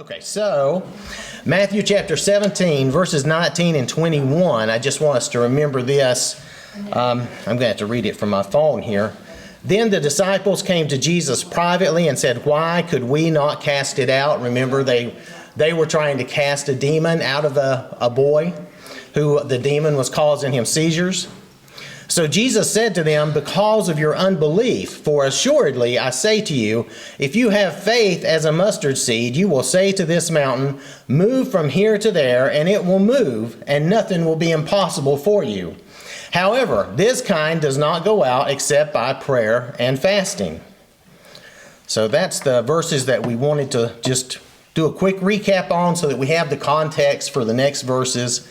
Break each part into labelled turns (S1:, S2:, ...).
S1: Okay, so Matthew chapter 17, verses 19 and 21. I just want us to remember this. I'm going to have to read it from my phone here. Then the disciples came to Jesus privately and said, "Why could we not cast it out?" Remember, they were trying to cast a demon out of a boy who the demon was causing him seizures. So Jesus said to them, "Because of your unbelief, for assuredly I say to you, if you have faith as a mustard seed, you will say to this mountain, 'Move from here to there,' and it will move, and nothing will be impossible for you. However, this kind does not go out except by prayer and fasting." So that's the verses that we wanted to just do a quick recap on so that we have the context for the next verses.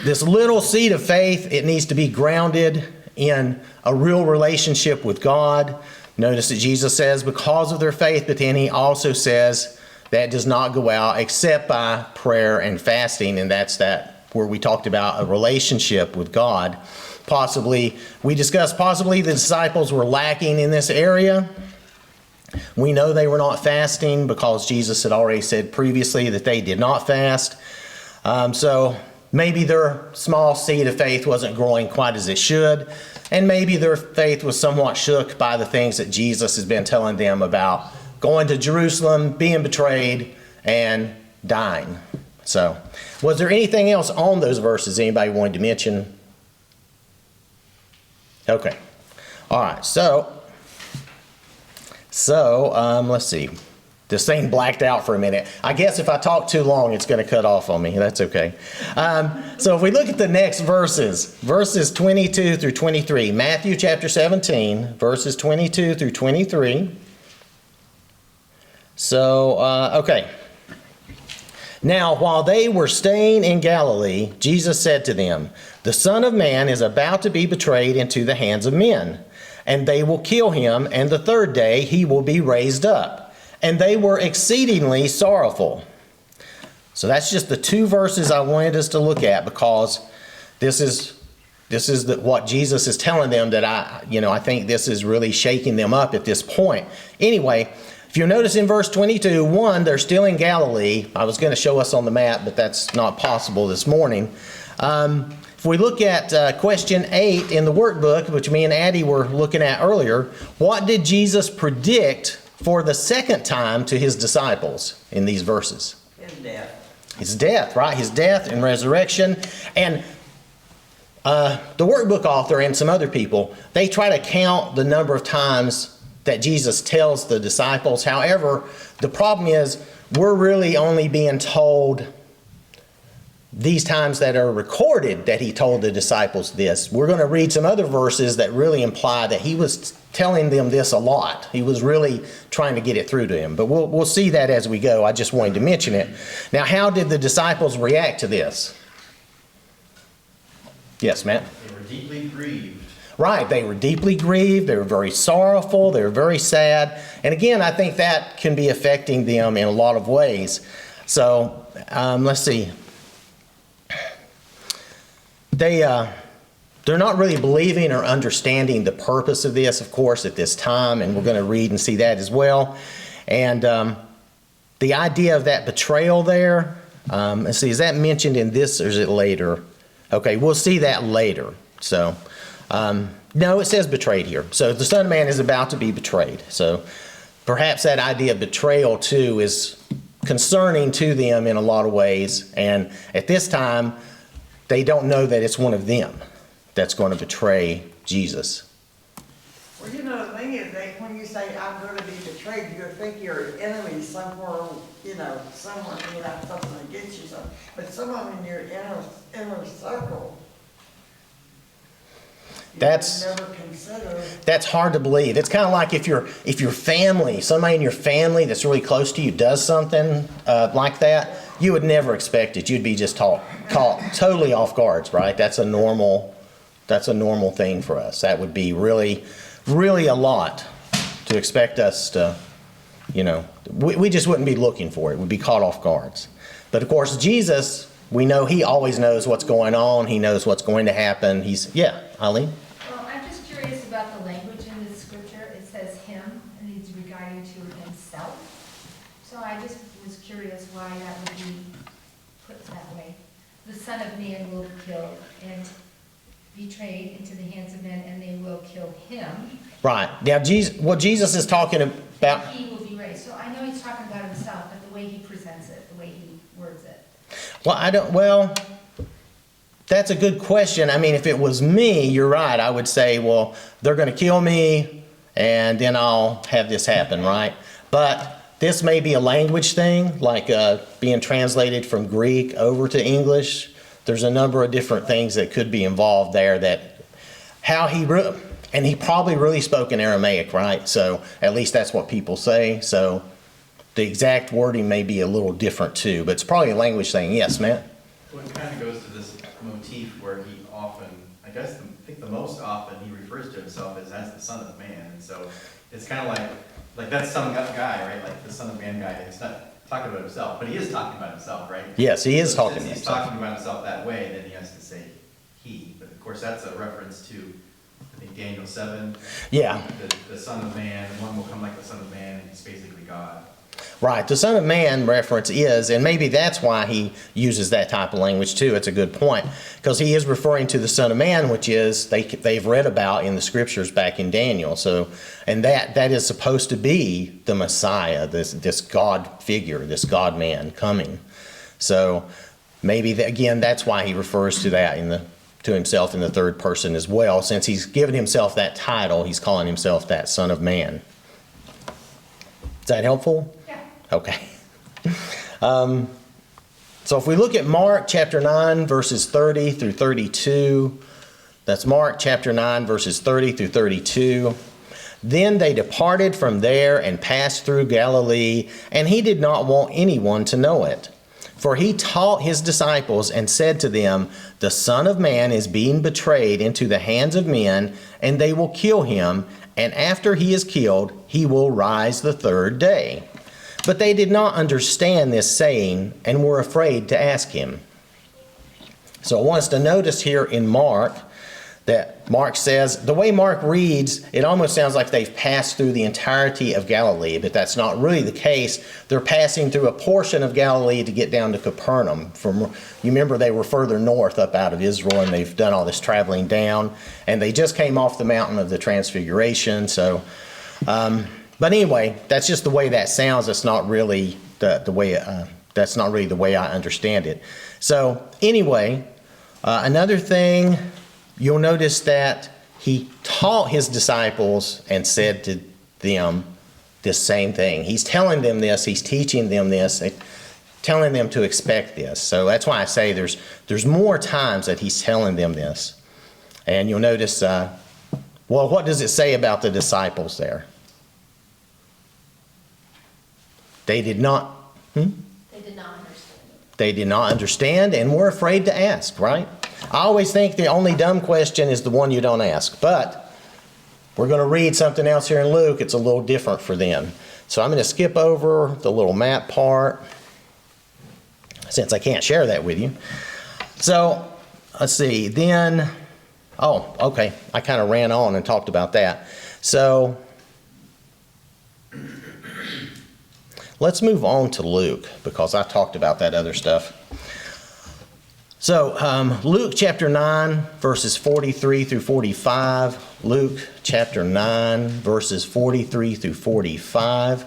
S1: This little seed of faith, it needs to be grounded in a real relationship with God. Notice that Jesus says because of their faith, but then he also says that does not go out except by prayer and fasting, and that's that where we talked about a relationship with God. We discussed possibly the disciples were lacking in this area. We know they were not fasting because Jesus had already said previously that they did not fast. So maybe their small seed of faith wasn't growing quite as it should, and maybe their faith was somewhat shook by the things that Jesus has been telling them about going to Jerusalem, being betrayed, and dying. So, was there anything else on those verses anybody wanted to mention? Okay. All right. So let's see. This thing blacked out for a minute. I guess if I talk too long, it's going to cut off on me. That's okay. So if we look at the next verses 22 through 23, Matthew chapter 17, verses 22 through 23. So, okay. Now, while they were staying in Galilee, Jesus said to them, "The Son of Man is about to be betrayed into the hands of men, and they will kill him, and the third day he will be raised up." And they were exceedingly sorrowful. So that's just the two verses I wanted us to look at, because this is what Jesus is telling them that I think this is really shaking them up at this point. Anyway, if you notice in verse 22, they're still in Galilee. I was going to show us on the map, but that's not possible this morning. If we look at question 8 in the workbook, which me and Addie were looking at earlier, what did Jesus predict for the second time to his disciples in these verses?
S2: His death.
S1: His death, right? His death and resurrection. And the workbook author and some other people, they try to count the number of times that Jesus tells the disciples. However, the problem is we're really only being told these times that are recorded that he told the disciples this. We're going to read some other verses that really imply that he was telling them this a lot. He was really trying to get it through to them. But we'll see that as we go. I just wanted to mention it. Now, how did the disciples react to this? Yes, Matt?
S2: They were deeply grieved.
S1: Right. They were deeply grieved. They were very sorrowful. They were very sad. And again, I think that can be affecting them in a lot of ways. So let's see. They're not really believing or understanding the purpose of this, of course, at this time, and we're going to read and see that as well. And the idea of that betrayal there, let's see, is that mentioned in this or is it later? Okay, we'll see that later. So, no, it says betrayed here. So the Son of Man is about to be betrayed. So perhaps that idea of betrayal, too, is concerning to them in a lot of ways. And at this time, they don't know that it's one of them that's going to betray Jesus.
S3: Well, the thing is that when you say I'm going to be betrayed, you think you're an enemy somewhere, someone has something against you. But someone in your inner circle,
S1: That's
S3: never consider.
S1: That's hard to believe. It's kind of like if your family, somebody in your family that's really close to you does something like that, you would never expect it. You'd be just caught totally off guard, right? That's a normal thing for us. That would be really, really a lot to expect us to, we just wouldn't be looking for it. We'd be caught off guards. But of course, Jesus, we know he always knows what's going on. He knows what's going to happen. Eileen?
S4: Well, I'm just curious about the language in this scripture. It says him, and he's regarding to himself. So I I just was curious why that would be put that way. The Son of Man will be killed and betrayed into the hands of men, and they will kill him.
S1: Right. Now, Jesus is talking about...
S4: He will be raised. So I know he's talking about himself, but the way he presents it, the way he words it.
S1: Well, that's a good question. I mean, if it was me, you're right. I would say, well, they're going to kill me, and then I'll have this happen, right? But this may be a language thing, like being translated from Greek over to English. There's a number of different things that could be involved there. And he probably really spoke in Aramaic, right? So at least that's what people say. So the exact wording may be a little different too, but it's probably a language thing. Yes, Matt?
S2: Well, it kind of goes to this motif where he often, I think the most often he refers to himself as the Son of Man. And so it's kind of like that's some guy, right? Like the Son of Man guy. He's not talking about himself, but he is talking about himself, right?
S1: Yes, he is
S2: So
S1: talking
S2: since
S1: about
S2: he's
S1: himself.
S2: talking about himself that way, then he has to say he. But of course, that's a reference to, I think, Daniel 7.
S1: Yeah.
S2: The Son of Man, one will come like the Son of Man, and he's basically God.
S1: Right. The Son of Man reference is, and maybe that's why he uses that type of language too. It's a good point, because he is referring to the Son of Man, which is they've read about in the scriptures back in Daniel. So, and that is supposed to be the Messiah, this God figure, this God man coming. So maybe again that's why he refers to that to himself in the third person as well. Since he's given himself that title, he's calling himself that Son of Man. Is that helpful?
S4: Yeah.
S1: Okay. So if we look at Mark chapter 9, verses 30 through 32, that's Mark chapter 9, verses 30 through 32. Then they departed from there and passed through Galilee, and he did not want anyone to know it. For he taught his disciples and said to them, the Son of Man is being betrayed into the hands of men, and they will kill him, and after he is killed, he will rise the third day. But they did not understand this saying and were afraid to ask him. So I want us to notice here in Mark that Mark says, the way Mark reads, it almost sounds like they've passed through the entirety of Galilee, but that's not really the case. They're passing through a portion of Galilee to get down to Capernaum. You remember they were further north up out of Israel, and they've done all this traveling down, and they just came off the mountain of the Transfiguration. So, but anyway, that's just the way that sounds. That's not really the way I understand it. So anyway, another thing. You'll notice that he taught his disciples and said to them this same thing. He's telling them this, he's teaching them this, telling them to expect this. So that's why I say there's more times that he's telling them this. And you'll notice, what does it say about the disciples there? They did not,
S4: They did not understand it.
S1: They did not understand and were afraid to ask, right? I always think the only dumb question is the one you don't ask. But we're going to read something else here in Luke. It's a little different for them. So I'm going to skip over the little map part since I can't share that with you. So let's see. Then, okay. I kind of ran on and talked about that. So let's move on to Luke because I talked about that other stuff. So Luke chapter 9, verses 43 through 45. Luke chapter 9, verses 43 through 45.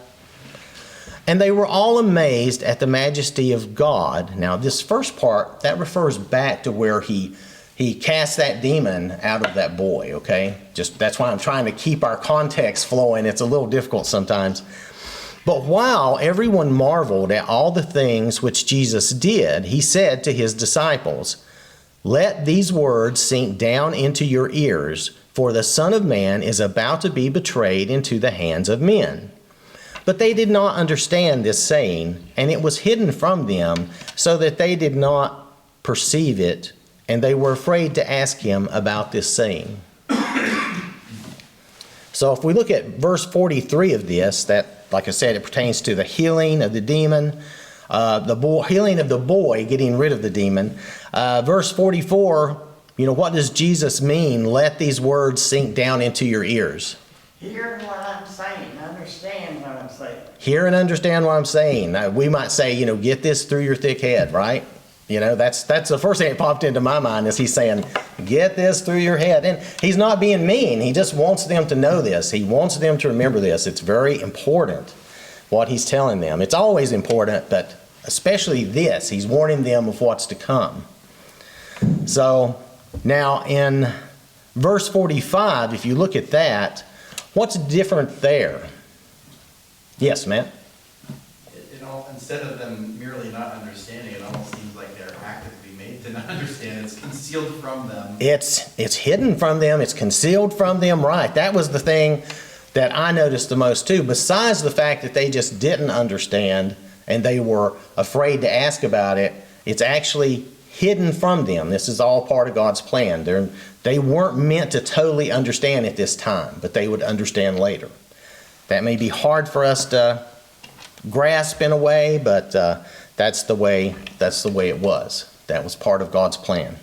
S1: And they were all amazed at the majesty of God. Now this first part, that refers back to where he cast that demon out of that boy, okay? That's why I'm trying to keep our context flowing. It's a little difficult sometimes. But while everyone marveled at all the things which Jesus did, he said to his disciples, let these words sink down into your ears, for the Son of Man is about to be betrayed into the hands of men. But they did not understand this saying, and it was hidden from them, so that they did not perceive it, and they were afraid to ask him about this saying. So if we look at verse 43 of this, that, like I said, it pertains to the healing of the demon, healing of the boy, getting rid of the demon. Verse 44, what does Jesus mean? Let these words sink down into your ears.
S3: Hear what I'm saying, understand what I'm saying.
S1: Hear and understand what I'm saying. Now, we might say, get this through your thick head, right? That's the first thing that popped into my mind is he's saying, get this through your head. And he's not being mean. He just wants them to know this. He wants them to remember this. It's very important what he's telling them. It's always important, but especially this. He's warning them of what's to come. So now in verse 45, if you look at that, what's different there? Yes, Matt?
S2: Instead of them merely not understanding, it almost seems like they're actively made to not understand. It's concealed from them.
S1: It's hidden from them. It's concealed from them. Right. That was the thing that I noticed the most too. Besides the fact that they just didn't understand and they were afraid to ask about it, it's actually hidden from them. This is all part of God's plan. They weren't meant to totally understand at this time, but they would understand later. That may be hard for us to grasp in a way, but that's the way it was. That was part of God's plan.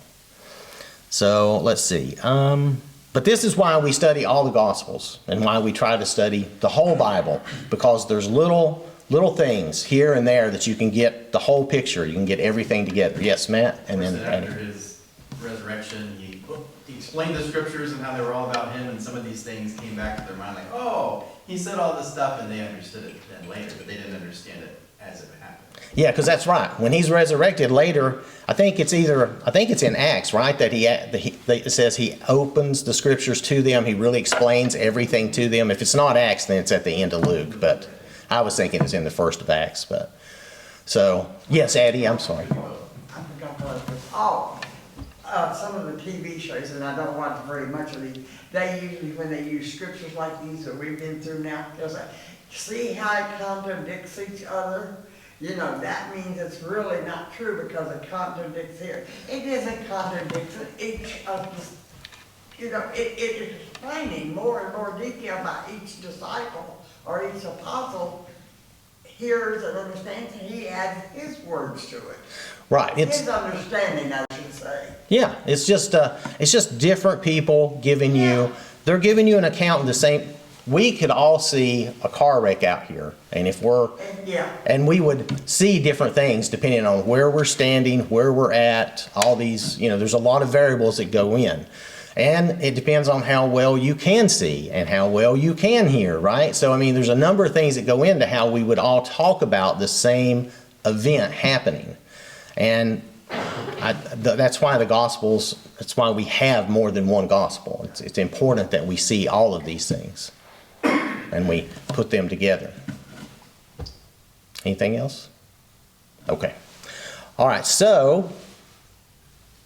S1: So let's see. But this is why we study all the Gospels and why we try to study the whole Bible, because there's little things here and there that you can get the whole picture. You can get everything together. Yes, Matt? And then
S2: after his resurrection, he explained the scriptures and how they were all about him, and some of these things came back to their mind like, oh, he said all this stuff, and they understood it then later, but they didn't understand it as it happened.
S1: Yeah, because that's right. When he's resurrected later, I think it's in Acts, right, that it says he opens the scriptures to them. He really explains everything to them. If it's not Acts, then it's at the end of Luke, but I was thinking it's in the first of Acts. But so, yes, Addie, I'm sorry.
S3: I forgot what it was. Some of the TV shows, and I don't watch very much of these, they usually, when they use scriptures like these that we've been through now, they'll say, see how it contradicts each other? That means it's really not true because it contradicts here. It isn't contradicting each of the, it is explaining more and more detail about each disciple or each apostle hears and understands, and he adds his words to it.
S1: Right.
S3: His understanding, I should say.
S1: Yeah, it's just different people giving you, they're giving you an account of the same. We could all see a car wreck out here, and and we would see different things depending on where we're standing, where we're at, all these, there's a lot of variables that go in. And it depends on how well you can see and how well you can hear, right? So, there's a number of things that go into how we would all talk about the same event happening. And that's why the Gospels, that's why we have more than one Gospel. It's important that we see all of these things and we put them together. Anything else? Okay. All right, so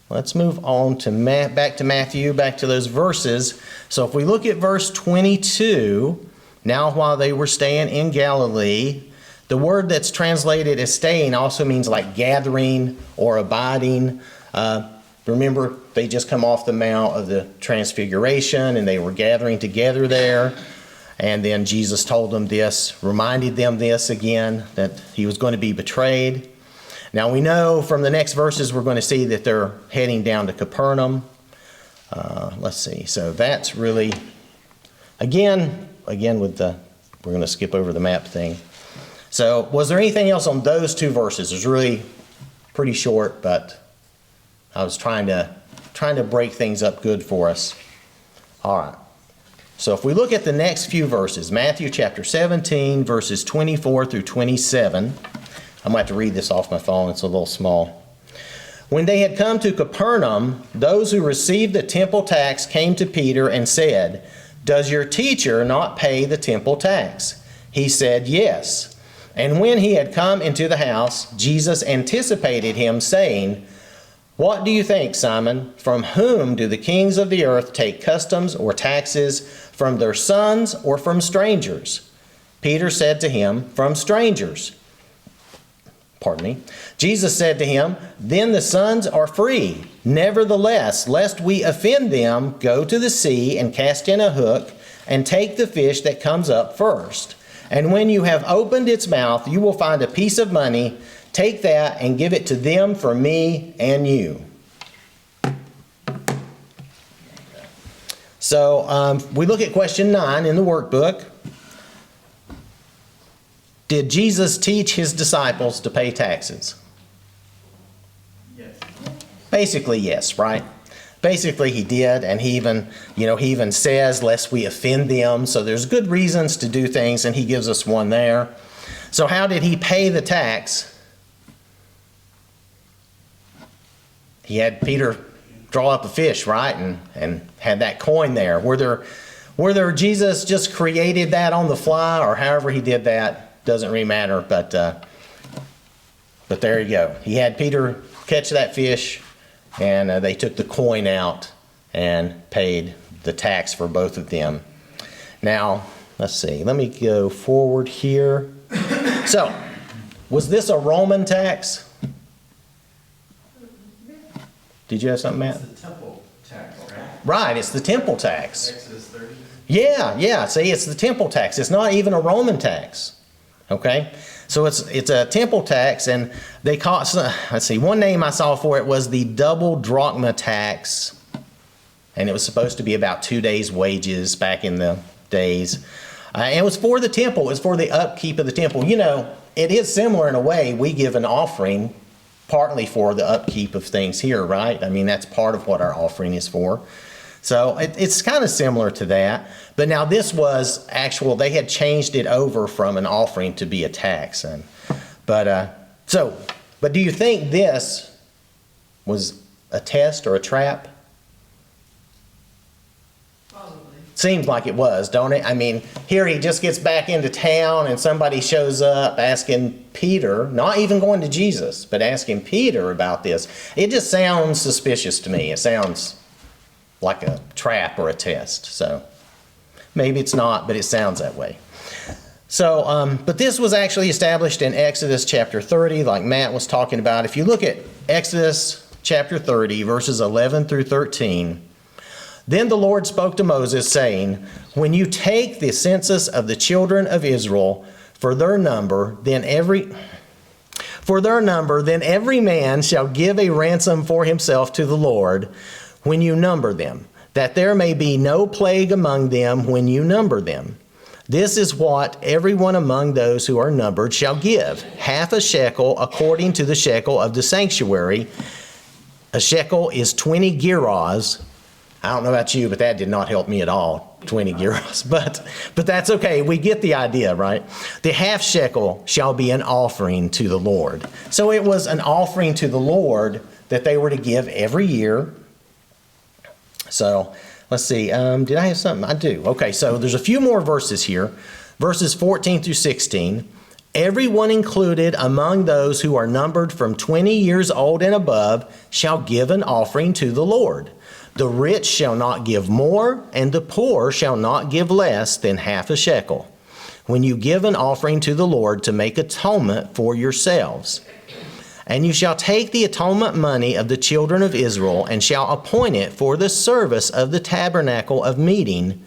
S1: let's move on to back to Matthew, back to those verses. So if we look at verse 22, now while they were staying in Galilee, the word that's translated as staying also means like gathering or abiding. Remember, they just come off the Mount of the Transfiguration and they were gathering together there. And then Jesus told them this, reminded them this again, that he was going to be betrayed. Now we know from the next verses we're going to see that they're heading down to Capernaum. Let's see. So that's really, again with the, we're going to skip over the map thing. So was there anything else on those two verses? It's really pretty short, but I was trying to break things up good for us. All right. So if we look at the next few verses, Matthew chapter 17, verses 24 through 27. I'm going to have to read this off my phone. It's a little small. When they had come to Capernaum, those who received the temple tax came to Peter and said, "Does your teacher not pay the temple tax?" He said, "Yes." And when he had come into the house, Jesus anticipated him, saying, "What do you think, Simon? From whom do the kings of the earth take customs or taxes, from their sons or from strangers?" Peter said to him, "From strangers." Jesus said to him, "Then the sons are free. Nevertheless, lest we offend them, go to the sea and cast in a hook and take the fish that comes up first. And when you have opened its mouth, you will find a piece of money. Take that and give it to them for me and you." So we look at question 9 in the workbook. Did Jesus teach his disciples to pay taxes?
S2: Yes.
S1: Basically, yes, right? Basically, he did, and he even says, lest we offend them. So there's good reasons to do things, and he gives us one there. So how did he pay the tax? He had Peter draw up a fish, right, and had that coin there. Whether Jesus just created that on the fly or however he did that doesn't really matter. But there you go. He had Peter catch that fish, and they took the coin out and paid the tax for both of them. Now, let's see. Let me go forward here. So, was this a Roman tax? Did you have something, Matt?
S2: It's the temple tax, right?
S1: Right, it's the temple tax.
S2: Exodus 30.
S1: Yeah. See, it's the temple tax. It's not even a Roman tax. Okay? So it's a temple tax, and they call it, let's see, one name I saw for it was the double drachma tax, and it was supposed to be about 2 days' wages back in the days. And it was for the temple. It was for the upkeep of the temple. You know, it is similar in a way. We give an offering partly for the upkeep of things here, right? I mean, that's part of what our offering is for. So it's kind of similar to that. But now this was actual, they had changed it over from an offering to be a tax. But do you think this was a test or a trap?
S3: Probably.
S1: Seems like it was, don't it? I mean, here he just gets back into town and somebody shows up asking Peter, not even going to Jesus, but asking Peter about this. It just sounds suspicious to me. It sounds like a trap or a test. So maybe it's not, but it sounds that way. So, but this was actually established in Exodus chapter 30, like Matt was talking about. If you look at Exodus chapter 30, verses 11 through 13, then the Lord spoke to Moses, saying, when you take the census of the children of Israel for their number, then every man shall give a ransom for himself to the Lord when you number them, that there may be no plague among them when you number them. This is what everyone among those who are numbered shall give, half a shekel according to the shekel of the sanctuary. A shekel is 20 gerahs. I don't know about you, but that did not help me at all, 20 gerahs. But that's okay. We get the idea, right? The half shekel shall be an offering to the Lord. So it was an offering to the Lord that they were to give every year. So let's see. Did I have something? I do. Okay, so there's a few more verses here. Verses 14 through 16. Everyone included among those who are numbered from 20 years old and above shall give an offering to the Lord. The rich shall not give more, and the poor shall not give less than half a shekel, when you give an offering to the Lord to make atonement for yourselves. And you shall take the atonement money of the children of Israel, and shall appoint it for the service of the tabernacle of meeting,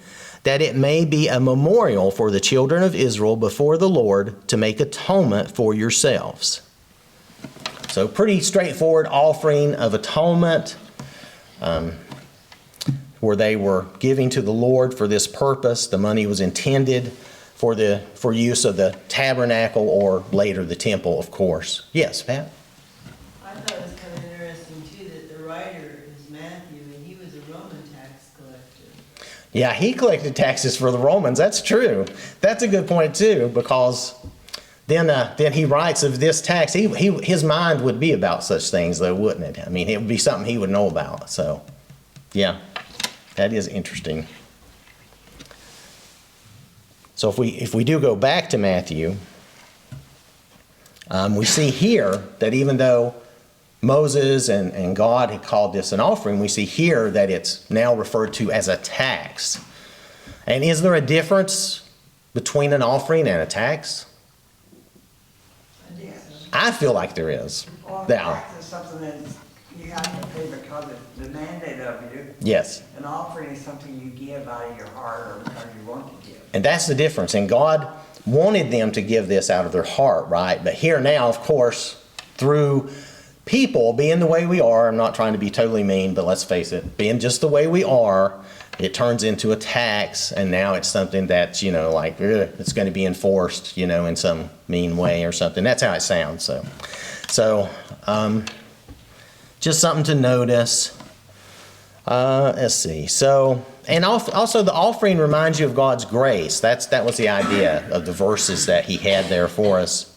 S1: that it may be a memorial for the children of Israel before the Lord to make atonement for yourselves. So pretty straightforward offering of atonement, where they were giving to the Lord for this purpose. The money was intended for use of the tabernacle, or later the temple, of course. Yes, Pat?
S5: I thought it was kind of interesting too that the writer is Matthew, and he was a Roman tax collector.
S1: Yeah, he collected taxes for the Romans. That's true. That's a good point too, because then he writes of this tax. His mind would be about such things, though, wouldn't it? I mean, it would be something he would know about. So, yeah, that is interesting. So if we do go back to Matthew, we see here that even though Moses and God had called this an offering, we see here that it's now referred to as a tax. And is there a difference between an offering and a tax?
S3: Yes.
S1: I feel like there is.
S3: Well,
S1: Now,
S3: tax is something that you have to pay because it's demanded of you.
S1: yes.
S3: An offering is something you give out of your heart or because you want to give.
S1: And that's the difference. And God wanted them to give this out of their heart, right? But here now, of course, through people being the way we are, I'm not trying to be totally mean, but let's face it, being just the way we are, it turns into a tax, and now it's something that's, like, it's going to be enforced, in some mean way or something. That's how it sounds. So just something to notice. Let's see. So, and also the offering reminds you of God's grace. That was the idea of the verses that he had there for us.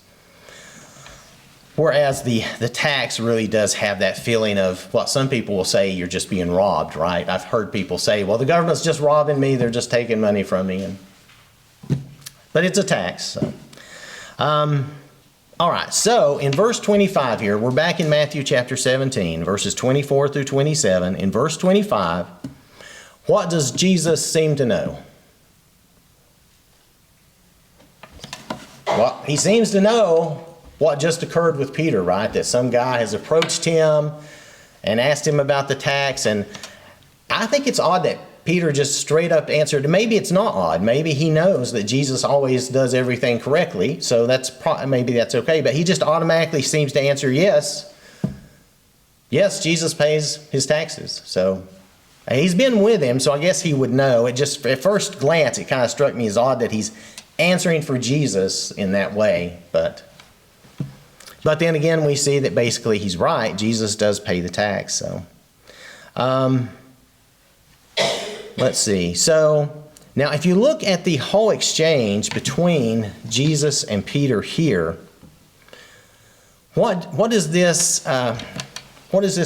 S1: Whereas the tax really does have that feeling of what some people will say, you're just being robbed, right? I've heard people say, well, the government's just robbing me, they're just taking money from me. But it's a tax. So. All right, so in verse 25 here, we're back in Matthew chapter 17, verses 24 through 27. In verse 25, what does Jesus seem to know? Well, he seems to know what just occurred with Peter, right? That some guy has approached him and asked him about the tax. And I think it's odd that Peter just straight up answered. Maybe it's not odd. Maybe he knows that Jesus always does everything correctly. So maybe that's okay. But he just automatically seems to answer yes. Yes, Jesus pays his taxes. So he's been with him, so I guess he would know. It just, at first glance, it kind of struck me as odd that he's answering for Jesus in that way. But then again, we see that basically he's right. Jesus does pay the tax. So, let's see. So, now if you look at the whole exchange between Jesus and Peter here, what does this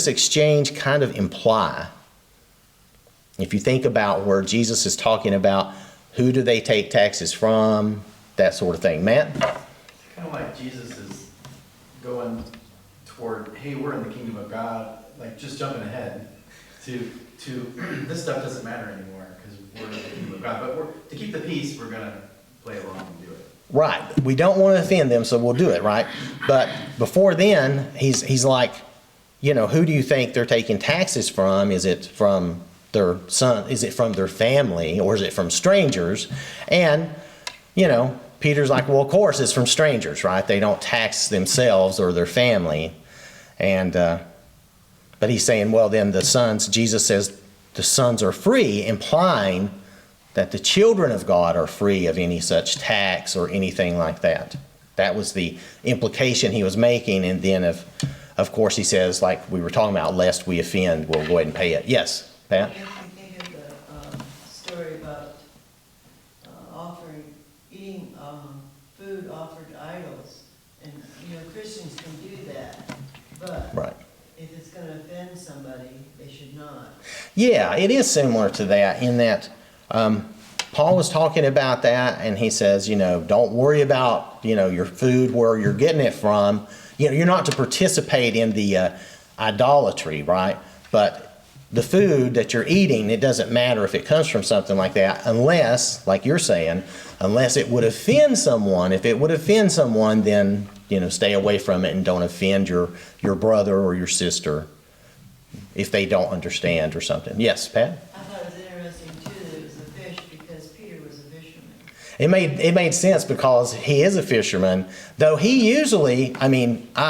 S1: exchange kind of imply? If you think about where Jesus is talking about who do they take taxes from, that sort of thing. Matt?
S2: It's kind of like Jesus is going toward, hey, we're in the kingdom of God, like just jumping ahead to this stuff doesn't matter anymore because we're in the kingdom of God. But to keep the peace, we're going to play along and do it.
S1: Right. We don't want to offend them, so we'll do it, right? But before then, he's like, who do you think they're taking taxes from? Is it from their son? Is it from their family? Or is it from strangers? And, Peter's like, well, of course it's from strangers, right? They don't tax themselves or their family. And, but he's saying, well, then the sons, Jesus says the sons are free, implying that the children of God are free of any such tax or anything like that. That was the implication he was making. And then, of course, he says, like we were talking about, lest we offend, we'll go ahead and pay it. Yes, Pat?
S5: If you think of the story about eating food offered to idols, and Christians can do that, but
S1: Right.
S5: if it's going to offend somebody, they should not.
S1: Yeah, it is similar to that in that Paul was talking about that, and he says, don't worry about, your food, where you're getting it from. You're not to participate in the idolatry, right? But the food that you're eating, it doesn't matter if it comes from something like that, unless, like you're saying, unless it would offend someone. If it would offend someone, then, stay away from it and don't offend your brother or your sister if they don't understand or something. Yes, Pat?
S5: I thought it was interesting too that it was a fish because Peter was a fisherman.
S1: It made sense because he is a fisherman, though he usually, I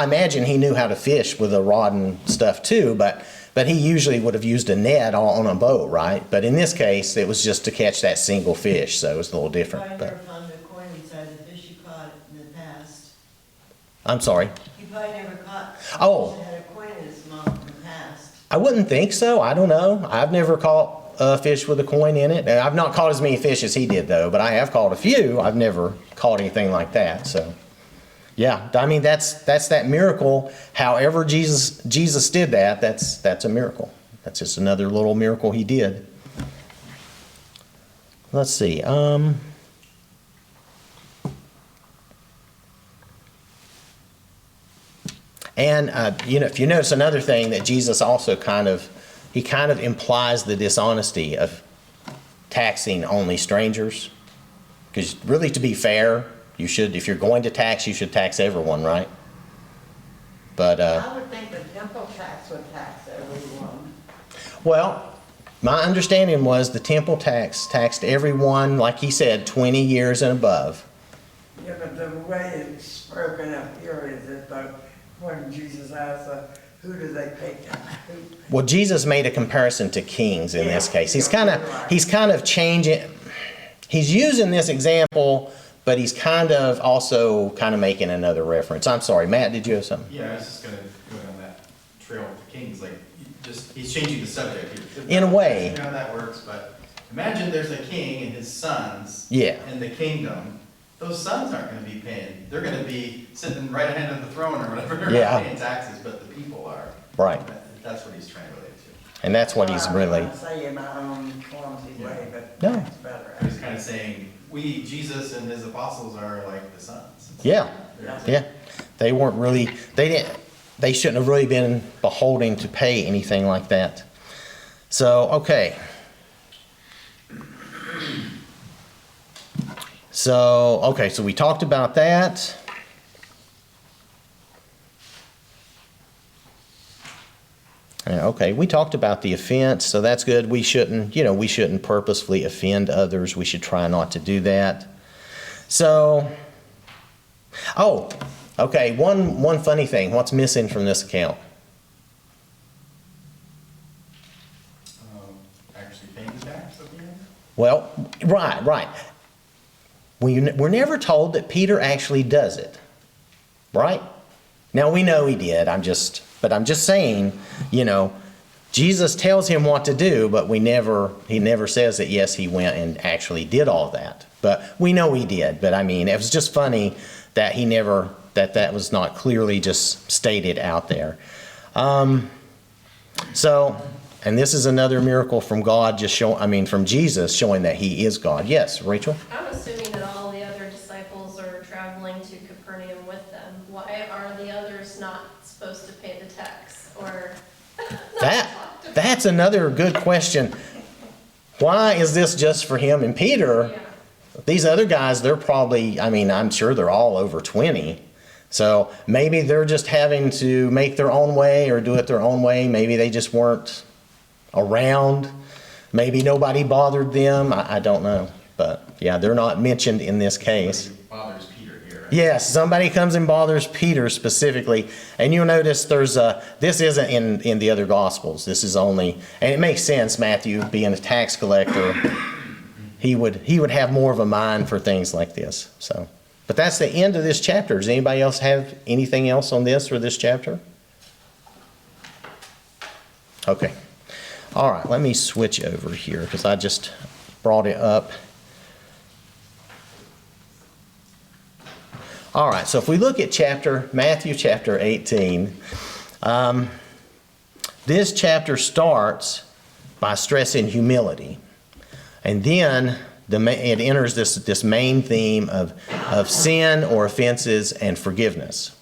S1: imagine he knew how to fish with a rod and stuff too, but he usually would have used a net on a boat, right? But in this case, it was just to catch that single fish, so it was a little different.
S5: He probably never found a coin inside the fish he caught in the past.
S1: I'm sorry?
S5: He probably never caught a fish
S1: Oh.
S5: that had a coin in his mouth in the past.
S1: I wouldn't think so. I don't know. I've never caught a fish with a coin in it. I've not caught as many fish as he did, though, but I have caught a few. I've never caught anything like that, so... Yeah, that's that miracle. However Jesus did that, that's a miracle. That's just another little miracle he did. Let's see. And if you notice another thing that Jesus also kind of implies the dishonesty of taxing only strangers. Because really, to be fair, you should, if you're going to tax, you should tax everyone, right? But
S3: I would think the temple tax would tax everyone.
S1: well, my understanding was the temple tax taxed everyone, like he said, 20 years and above.
S3: Yeah, but the way it's spoken up here is that when Jesus asked the Who do they pick?
S1: Well, Jesus made a comparison to kings in this case. He's kind of changing. He's using this example, but he's kind of also kind of making another reference. I'm sorry, Matt, did you have something?
S2: Yeah, I was just gonna go down that trail with the kings, like, he's changing the subject here.
S1: In a way.
S2: You know how that works, but imagine there's a king and his sons.
S1: Yeah.
S2: In the kingdom. Those sons aren't gonna be paying, they're gonna be sitting right ahead of the throne or whatever, they're
S1: Yeah.
S2: not paying taxes, but the people are.
S1: Right.
S2: That's what he's trying to relate to.
S1: And that's what he's really.
S3: I say in my own clumsy way, but
S1: No.
S3: that's better.
S2: He's kind of saying, Jesus and his apostles are like the sons.
S1: Yeah.
S3: Yeah.
S1: Yeah. They weren't really. They shouldn't have really been beholding to pay anything like that. So okay. So we talked about that. Okay, we talked about the offense, so that's good. We shouldn't purposefully offend others. We should try not to do that. So, okay, one funny thing. What's missing from this account?
S2: Actually paying the tax at the end?
S1: Well, right. We're never told that Peter actually does it, right? Now we know he did. But I'm just saying, Jesus tells him what to do, but he never says that yes, he went and actually did all that. But we know he did. But I mean, it was just funny that that was not clearly just stated out there. And this is another miracle from God, from Jesus showing that he is God. Yes, Rachel?
S6: I'm assuming that all the other disciples are traveling to Capernaum with them. Why are the others not supposed to pay the tax? Or
S1: That's another good question. Why is this just for him and Peter?
S6: Yeah.
S1: These other guys, they're probably, I'm sure they're all over 20. So maybe they're just having to make their own way or do it their own way. Maybe they just weren't around. Maybe nobody bothered them. I don't know. But yeah, they're not mentioned in this case.
S2: Bothers Peter here, right?
S1: Yes, somebody comes and bothers Peter specifically. And you'll notice this isn't in the other Gospels. This is only, and it makes sense, Matthew, being a tax collector, he would have more of a mind for things like this. So, but that's the end of this chapter. Does anybody else have anything else on this or this chapter? Okay. All right, let me switch over here because I just brought it up. All right, so if we look at Matthew chapter 18, this chapter starts by stressing humility. And then it enters this main theme of sin or offenses and forgiveness.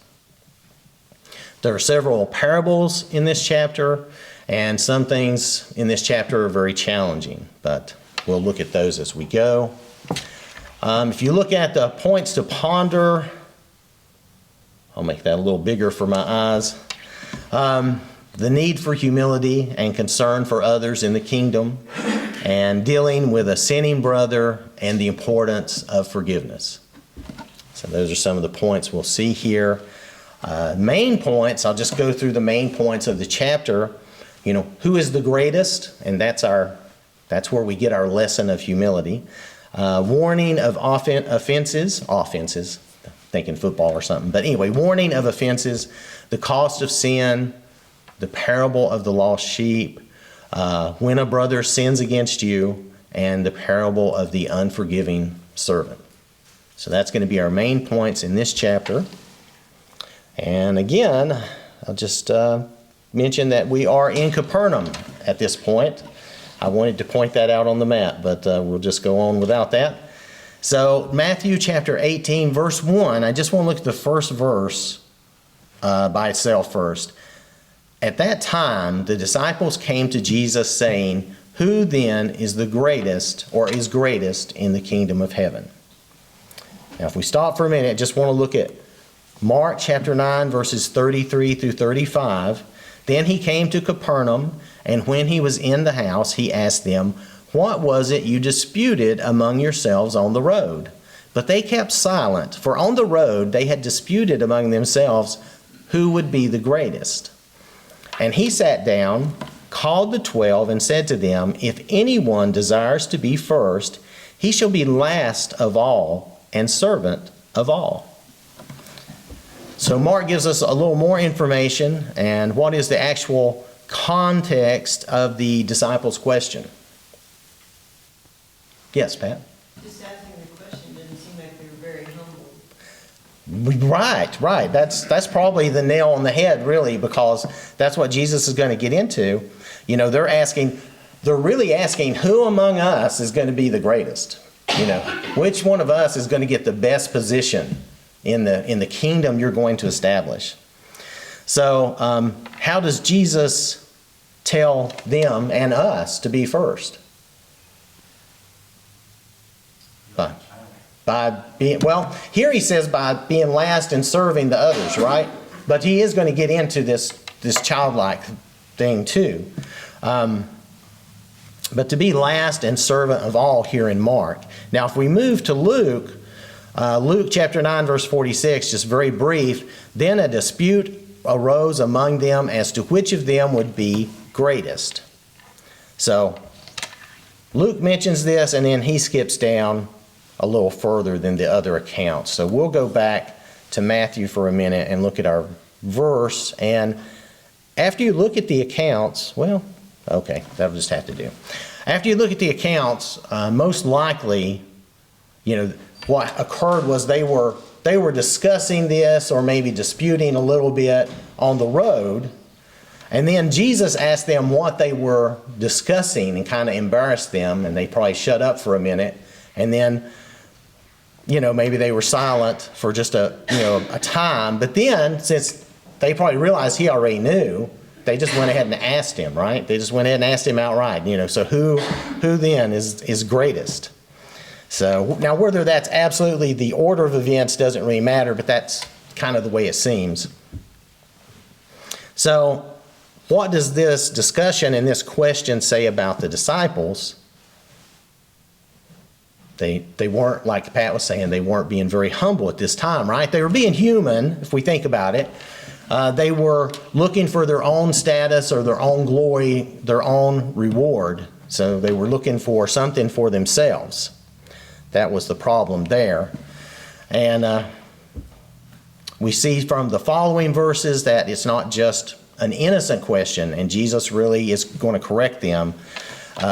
S1: There are several parables in this chapter, and some things in this chapter are very challenging, but we'll look at those as we go. If you look at the points to ponder, I'll make that a little bigger for my eyes. The need for humility and concern for others in the kingdom, and dealing with a sinning brother, and the importance of forgiveness. So those are some of the points we'll see here. Main points, I'll just go through the main points of the chapter. Who is the greatest? And that's where we get our lesson of humility. Warning of offenses, thinking football or something. But anyway, warning of offenses, the cost of sin, the parable of the lost sheep, when a brother sins against you, and the parable of the unforgiving servant. So that's going to be our main points in this chapter. And again, I'll just mention that we are in Capernaum at this point. I wanted to point that out on the map, but we'll just go on without that. So Matthew chapter 18, verse 1, I just want to look at the first verse by itself first. At that time, the disciples came to Jesus saying, "Who then is the greatest or is greatest in the kingdom of heaven?" Now, if we stop for a minute, I just want to look at Mark chapter 9, verses 33 through 35. Then he came to Capernaum, and when he was in the house, he asked them, "What was it you disputed among yourselves on the road?" But they kept silent, for on the road they had disputed among themselves who would be the greatest. And he sat down, called the 12, and said to them, If anyone desires to be first, he shall be last of all and servant of all. So Mark gives us a little more information and what is the actual context of the disciples' question. Yes, Pat?
S5: Just asking the question didn't seem like they were very humble.
S1: Right. That's probably the nail on the head, really, because that's what Jesus is going to get into. You know, they're really asking who among us is going to be the greatest. You know, which one of us is going to get the best position in the kingdom you're going to establish. So, how does Jesus tell them and us to be first? By being, well, here he says by being last and serving the others, right? But he is going to get into this childlike thing too. But to be last and servant of all here in Mark. Now, if we move to Luke, Luke chapter 9, verse 46, just very brief, then a dispute arose among them as to which of them would be greatest. So, Luke mentions this, and then he skips down a little further than the other accounts. So we'll go back to Matthew for a minute and look at our verse. And after you look at the accounts, well, okay, that'll just have to do. After you look at the accounts, most likely, you know, what occurred was they were discussing this or maybe disputing a little bit on the road. And then Jesus asked them what they were discussing and kind of embarrassed them, and they probably shut up for a minute. And then, you know, maybe they were silent for just a time. But then, since they probably realized he already knew, they just went ahead and asked him, right? They just went ahead and asked him outright, you know, so who then is greatest? So now whether that's absolutely the order of events doesn't really matter, but that's kind of the way it seems. So what does this discussion and this question say about the disciples? They weren't, like Pat was saying, they weren't being very humble at this time, right? They were being human, if we think about it. They were looking for their own status or their own glory, their own reward. So they were looking for something for themselves. That was the problem there. And we see from the following verses that it's not just an innocent question, and Jesus really is going to correct them.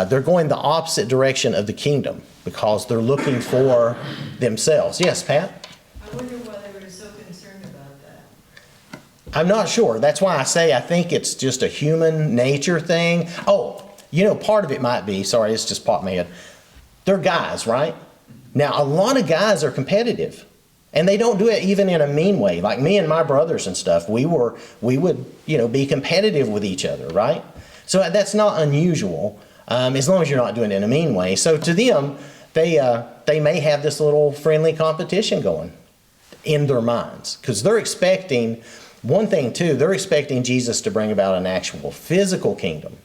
S1: They're going the opposite direction of the kingdom because they're looking for themselves. Yes, Pat?
S5: I wonder why they were so concerned about that.
S1: I'm not sure. That's why I say I think it's just a human nature thing. Oh, you know, part of it might be, sorry, it's just popped my head. They're guys, right? Now, a lot of guys are competitive. And they don't do it even in a mean way. Like me and my brothers and stuff, we would, be competitive with each other, right? So that's not unusual, as long as you're not doing it in a mean way. So to them, they may have this little friendly competition going in their minds. Because they're expecting, one thing too, they're expecting Jesus to bring about an actual physical kingdom.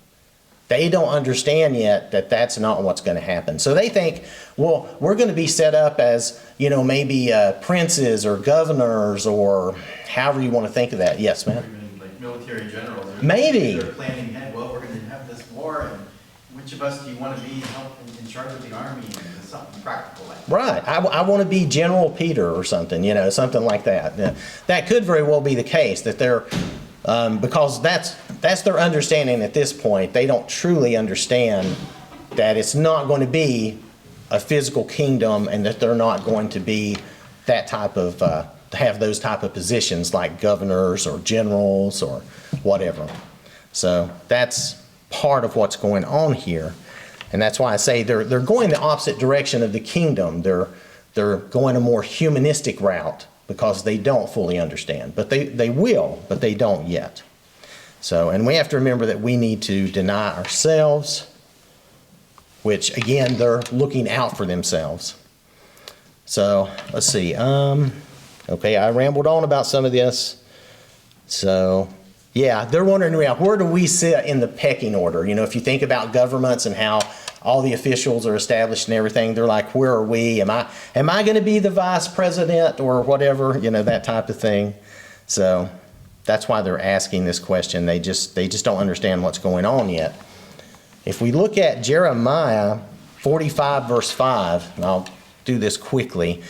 S1: They don't understand yet that that's not what's going to happen. So they think, well, we're going to be set up as, maybe princes or governors or however you want to think of that. Yes,
S2: Or
S1: man?
S2: even like military generals.
S1: Maybe.
S2: They're planning ahead, well, we're going to have this war, and which of us do you want to be in charge of the army? And something practical like that.
S1: Right. I want to be General Peter or something, something like that. Yeah. That could very well be the case, that they're, because that's their understanding at this point. They don't truly understand that it's not going to be a physical kingdom and that they're not going to be that type of, have those type of positions like governors or generals or whatever. So that's part of what's going on here. And that's why I say they're going the opposite direction of the kingdom. They're going a more humanistic route because they don't fully understand. But they will, but they don't yet. So, and we have to remember that we need to deny ourselves, which again, they're looking out for themselves. So, let's see. Okay, I rambled on about some of this. So, yeah, they're wondering, where do we sit in the pecking order? If you think about governments and how all the officials are established and everything, they're like, where are we? Am I going to be the vice president or whatever? That type of thing. So, That's why they're asking this question. They just don't understand what's going on yet. If we look at Jeremiah 45 verse 5, and I'll do this quickly.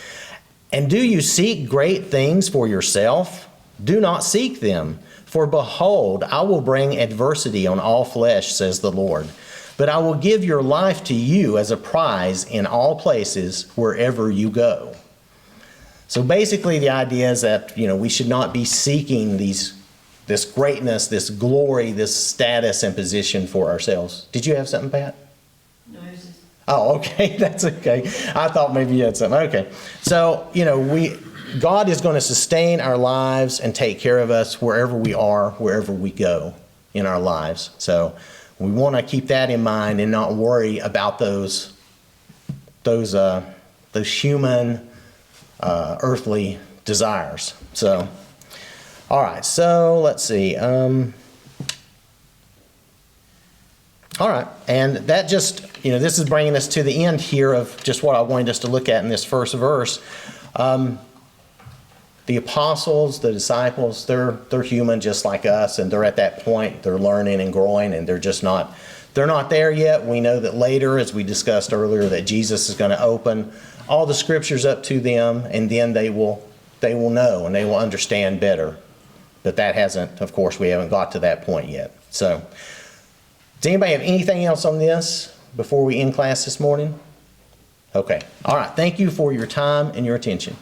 S1: And do you seek great things for yourself? Do not seek them. For behold, I will bring adversity on all flesh, says the Lord. But I will give your life to you as a prize in all places wherever you go. So basically the idea is that, we should not be seeking this greatness, this glory, this status and position for ourselves. Did you have something, Pat?
S5: No, it's just,
S1: Oh, okay, that's okay. I thought maybe you had something. Okay. So, God is going to sustain our lives and take care of us wherever we are, wherever we go in our lives. So we want to keep that in mind and not worry about those human, earthly desires. So, all right. So let's see. All right, and that just, this is bringing us to the end here of just what I wanted us to look at in this first verse. The apostles, the disciples, they're human just like us, and they're at that point, they're learning and growing, and they're not there yet. We know that later, as we discussed earlier, that Jesus is going to open all the scriptures up to them, and then they will know and they will understand better. But that hasn't, of course, we haven't got to that point yet. So, does anybody have anything else on this before we end class this morning? Okay. All right. Thank you for your time and your attention.